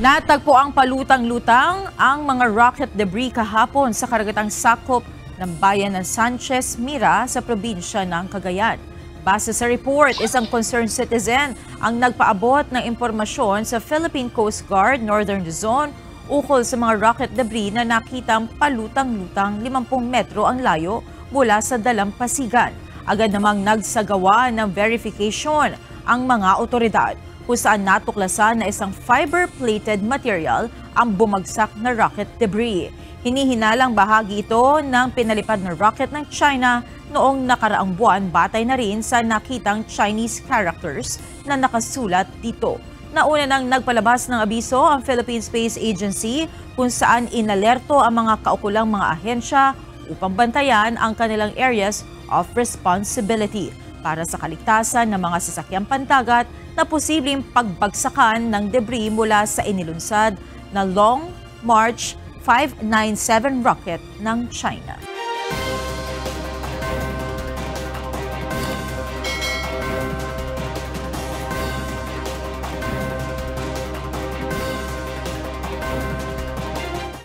Natagpo ang palutang-lutang ang mga rocket debris kahapon sa karagatang sakop ng bayan ng Sanchez Mira sa probinsya ng Cagayan. Base sa report, isang concerned citizen ang nagpaabot ng impormasyon sa Philippine Coast Guard Northern Luzon ukol sa mga rocket debris na nakitang palutang-lutang 50 metro ang layo mula sa dalampasigan. Agad namang nagsagawa ng verification ang mga otoridad, kung saan natuklasan na isang fiber-plated material ang bumagsak na rocket debris. Hinihinalang bahagi ito ng pinalipad na rocket ng China noong nakaraang buwan, batay na rin sa nakitang Chinese characters na nakasulat dito. Nauna nang nagpalabas ng abiso ang Philippine Space Agency kung saan inalerto ang mga kaukulang mga ahensya upang bantayan ang kanilang areas of responsibility para sa kaligtasan ng mga sasakyang pandagat na posibleng pagbagsakan ng debris mula sa inilunsad na Long March 597 rocket ng China.